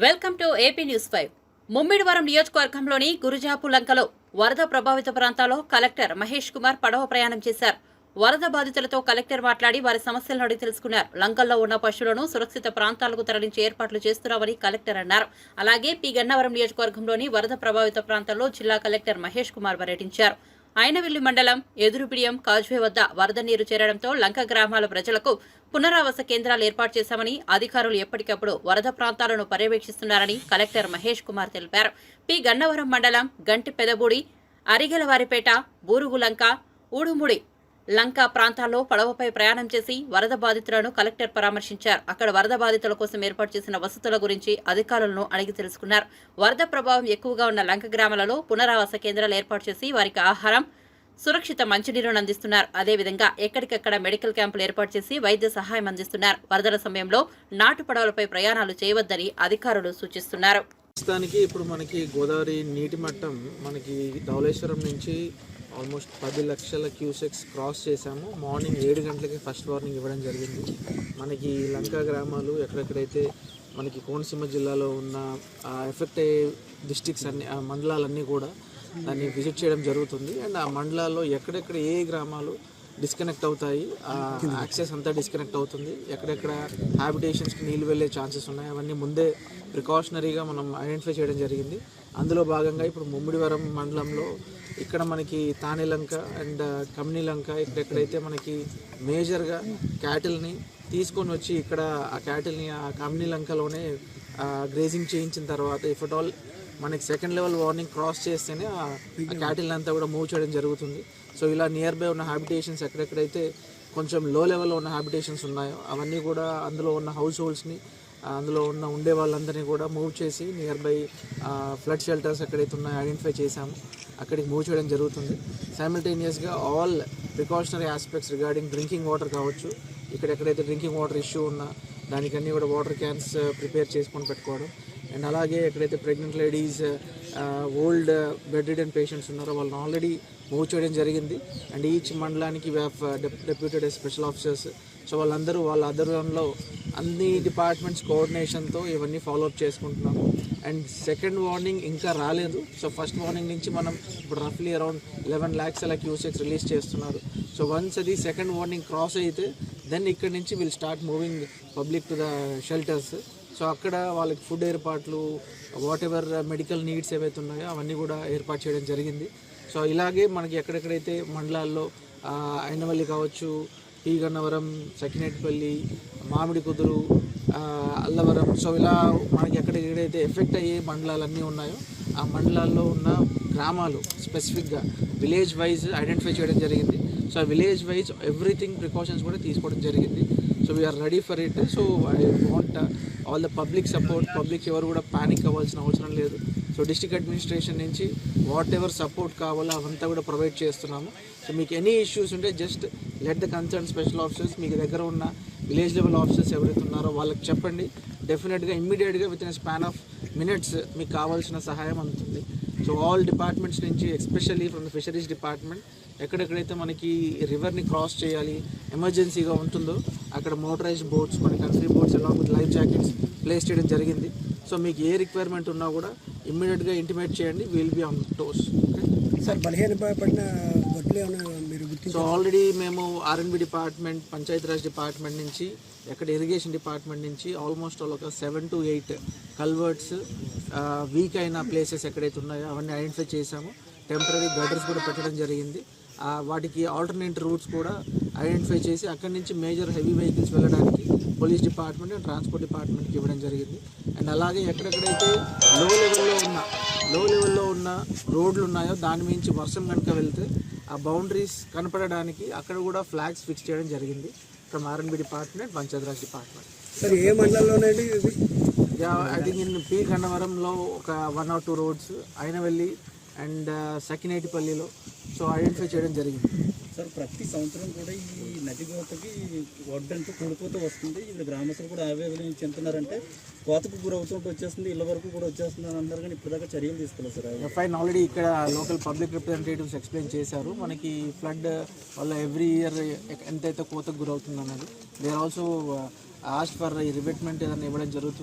Welcome to AP news 5. Mummidivaram నియోజకవర్గంలోని గురుజాపు లంకలో వరద ప్రభావిత ప్రాంతాల్లో కలెక్టర్ మహేష్ కుమార్ పడవ ప్రయాణం చేశారు. వరద బాధితులతో కలెక్టర్ మాట్లాడి వారి సమస్యలను అడిగి తెలుసుకున్నారు. లంకల్లో ఉన్న పశువులను సురక్షిత ప్రాంతాలకు తరలించే ఏర్పాట్లు చేస్తున్నామని కలెక్టర్ అన్నారు. అలాగే పి గన్నవరం నియోజకవర్గంలోని వరద ప్రభావిత ప్రాంతాల్లో జిల్లా కలెక్టర్ మహేష్ కుమార్ పర్యటించారు. ఐనవిల్లి మండలం ఎదురుపిడియం కాజ్వే వద్ద వరద నీరు చేరడంతో లంక గ్రామాల ప్రజలకు పునరావాస కేంద్రాలు ఏర్పాటు చేశామని అధికారులు ఎప్పటికప్పుడు వరద ప్రాంతాలను పర్యవేక్షిస్తున్నారని కలెక్టర్ మహేష్ కుమార్ తెలిపారు. పి గన్నవరం మండలం గంటి పెదబూడి, అరిగెలవారిపేట, బూరుగులంక, ఊడుముడి లంక ప్రాంతాల్లో పడవపై ప్రయాణం చేసి వరద బాధితులను కలెక్టర్ పరామర్శించారు. అక్కడ వరద బాధితుల కోసం ఏర్పాటు చేసిన వసతుల గురించి అధికారులను అడిగి తెలుసుకున్నారు. వరద ప్రభావం ఎక్కువగా ఉన్న లంక గ్రామాలలో పునరావాస కేంద్రాలు ఏర్పాటు చేసి వారికి ఆహారం, సురక్షిత మంచినీరును అందిస్తున్నారు. అదేవిధంగా ఎక్కడికక్కడ మెడికల్ క్యాంపులు ఏర్పాటు చేసి వైద్య సహాయం అందిస్తున్నారు. వరదల సమయంలో నాటు పడవలపై ప్రయాణాలు చేయవద్దని అధికారులు సూచిస్తున్నారు. ప్రస్తుతానికి ఇప్పుడు మనకి గోదావరి నీటి మట్టం మనకి ధవళేశ్వరం నుంచి ఆల్మోస్ట్ 10 లక్షల క్యూసెక్స్ క్రాస్ చేశాము. మార్నింగ్ 7 గంటలకి ఫస్ట్ వార్నింగ్ ఇవ్వడం జరిగింది. మనకి లంకా గ్రామాలు ఎక్కడెక్కడైతే మనకి కోనసీమ జిల్లాలో ఉన్న ఎఫెక్ట్ అయ్యే డిస్ట్రిక్ట్స్ అన్ని మండలాలన్నీ కూడా దాన్ని విజిట్ చేయడం జరుగుతుంది. అండ్ ఆ మండలాల్లో ఎక్కడెక్కడ ఏ గ్రామాలు డిస్కనెక్ట్ అవుతాయి, యాక్సెస్ అంతా డిస్కనెక్ట్ అవుతుంది, ఎక్కడెక్కడ హ్యాబిటేషన్స్కి నీళ్ళు వెళ్ళే ఛాన్సెస్ ఉన్నాయి, అవన్నీ ముందే ప్రికాషనరీగా మనం ఐడెంటిఫై చేయడం జరిగింది. అందులో భాగంగా ఇప్పుడు ముమ్మిడివరం మండలంలో ఇక్కడ మనకి తానేలంక అండ్ కమ్నిలంక ఇక్కడెక్కడైతే మనకి మేజర్గా క్యాటిల్ని తీసుకొని వచ్చి ఇక్కడ ఆ క్యాటిల్ని ఆ కమ్నిలంకలోనే గ్రేజింగ్ చేయించిన తర్వాత ఇఫ్ అట్ ఆల్ మనకి సెకండ్ లెవెల్ వార్నింగ్ క్రాస్ చేస్తేనే ఆ క్యాటిల్ అంతా కూడా మూవ్ చేయడం జరుగుతుంది. సో ఇలా నియర్ బై ఉన్న హ్యాబిటేషన్స్ ఎక్కడెక్కడైతే కొంచెం లో లెవెల్లో ఉన్న హ్యాబిటేషన్స్ ఉన్నాయో అవన్నీ కూడా అందులో ఉన్న హౌస్ హోల్డ్స్ని అందులో ఉండే వాళ్ళందరినీ కూడా మూవ్ చేసి నియర్ బై ఫ్లడ్ షెల్టర్స్ ఎక్కడైతే ఉన్నాయో ఐడెంటిఫై చేశాము, అక్కడికి మూవ్ చేయడం జరుగుతుంది. సైమల్టేనియస్గా all precautionary aspects regarding drinking water కావచ్చు, ఇక్కడెక్కడైతే డ్రింకింగ్ వాటర్ ఇష్యూ ఉన్నా దానికన్నీ కూడా వాటర్ క్యాన్స్ ప్రిపేర్ చేసుకొని పెట్టుకోవడం. అండ్ అలాగే ఎక్కడైతే pregnant ladies, old bed ridden patients ఉన్నారో వాళ్ళని ఆల్రెడీ మూవ్ చేయడం జరిగింది. అండ్ ఈచ్ మండలానికి we have deputed special officers. So వాళ్ళందరూ వాళ్ళ ఆధ్వర్యంలో అన్ని డిపార్ట్మెంట్స్ కోఆర్డినేషన్తో ఇవన్నీ ఫాలోఅప్ చేసుకుంటున్నాము. అండ్ సెకండ్ వార్నింగ్ ఇంకా రాలేదు. సో ఫస్ట్ వార్నింగ్ నుంచి మనం ఇప్పుడు రఫ్లీ అరౌండ్ 11 lakhs అలా క్యూసెక్స్ రిలీజ్ చేస్తున్నారు. సో వన్స్ అది సెకండ్ వార్నింగ్ క్రాస్ అయితే దెన్ ఇక్కడ నుంచి will start moving public to the shelters. So అక్కడ వాళ్ళకి ఫుడ్ ఏర్పాట్లు, వాట్ ఎవర్ మెడికల్ నీడ్స్ ఏవైతే ఉన్నాయో అవన్నీ కూడా ఏర్పాటు చేయడం జరిగింది. సో ఇలాగే మనకి ఎక్కడెక్కడైతే మండలాల్లో ఐనవల్లి కావచ్చు, పి గన్నవరం, సకినేటిపల్లి, మామిడి కుదురు, అల్లవరం, సో ఇలా మనకి ఎక్కడెక్కడైతే ఎఫెక్ట్ అయ్యే మండలాలన్నీ ఉన్నాయో ఆ మండలాల్లో ఉన్న గ్రామాలు స్పెసిఫిక్గా విలేజ్ వైజ్ ఐడెంటిఫై చేయడం జరిగింది. సో ఆ విలేజ్ వైజ్ ఎవ్రీథింగ్ ప్రికాషన్స్ కూడా తీసుకోవడం జరిగింది. So we are ready for it. So I want all the public support. Public ఎవరు కూడా ప్యానిక్ అవ్వాల్సిన అవసరం లేదు. సో డిస్ట్రిక్ట్ అడ్మినిస్ట్రేషన్ నుంచి వాట్ ఎవర్ సపోర్ట్ కావాలో అవంతా కూడా ప్రొవైడ్ చేస్తున్నాము. సో మీకు ఎనీ ఇష్యూస్ ఉంటే just let the concern special officers, మీకు దగ్గర ఉన్న విలేజ్ లెవెల్ ఆఫీసర్స్ ఎవరైతే ఉన్నారో వాళ్ళకి చెప్పండి. డెఫినెట్గా ఇమ్మీడియట్గా with in span of minutes మీకు కావాల్సిన సహాయం అందుతుంది. సో ఆల్ డిపార్ట్మెంట్స్ నుంచి especially from the fisheries department ఎక్కడెక్కడైతే మనకి రివర్ని క్రాస్ చేయాలి ఎమర్జెన్సీగా ఉంటుందో అక్కడ మోటరైజ్డ్ బోట్స్, మన country boats along with life jackets place చేయడం జరిగింది. సో మీకు ఏ రిక్వైర్మెంట్ ఉన్నా కూడా ఇమ్మీడియట్గా ఇంటిమేట్ చేయండి. Will be on toes. Sir బలహీనపడిన వడ్లు మీరు సో ఆల్రెడీ మేము ఆర్ఎండ్బి డిపార్ట్మెంట్, పంచాయతీరాజ్ డిపార్ట్మెంట్ నుంచి, ఎక్కడ ఇరిగేషన్ డిపార్ట్మెంట్ నుంచి ఆల్మోస్ట్ ఒక 7 to 8 కల్వర్ట్స్ వీక్ అయిన ప్లేసెస్ ఎక్కడైతే ఉన్నాయో అవన్నీ ఐడెంటిఫై చేశాము. టెంపరీ గటర్స్ కూడా పెట్టడం జరిగింది. వాటికి ఆల్టర్నేట్ రూట్స్ కూడా ఐడెంటిఫై చేసి అక్కడి నుంచి మేజర్ హెవీ వెహికల్స్ వెళ్ళడానికి పోలీస్ డిపార్ట్మెంట్ అండ్ ట్రాన్స్పోర్ట్ డిపార్ట్మెంట్కి ఇవ్వడం జరిగింది. అండ్ అలాగే ఎక్కడెక్కడైతే లో లెవెల్లో ఉన్న రోడ్లు ఉన్నాయో దాని మించి వర్షం కనుక వెళ్తే ఆ బౌండరీస్ కనపడడానికి అక్కడ కూడా ఫ్లాగ్స్ ఫిక్స్ చేయడం జరిగింది ఫ్రమ్ ఆర్ఎండ్బి department, Panchayati Raj department. Sir A మండలంలోనండి? I think in P గన్నవరంలో ఒక 1 or 2 roads, ఐనవల్లి and సకినేటిపల్లిలో so identify చేయడం జరిగింది. సార్ ప్రతి సంవత్సరం కూడా ఈ నది కోతకి వడ్డంతా కూడిపోతూ వస్తుంది. ఇప్పుడు గ్రామస్తులు కూడా ఆవేదన చెందుతున్నారంటే కోతకు గురవుతుంటే వచ్చేస్తుంది, ఇళ్ళ వరకు కూడా వచ్చేస్తుంది అని అంటారు. కానీ ఇప్పటిదాకా చర్యలు తీసుకోలేదు సార్. ఎఫ్ఐన్ ఆల్రెడీ ఇక్కడ లోకల్ పబ్లిక్ రిప్రజెంటేటివ్స్ ఎక్స్ప్లెయిన్ చేశారు. మనకి ఫ్లడ్ వల్ల ఎవ్రీ ఇయర్ ఎంతైతే కోతకు గురవుతుంది అన్నది. They are also ask for rebatement ఏదైనా ఇవ్వడం జరుగుతుంది.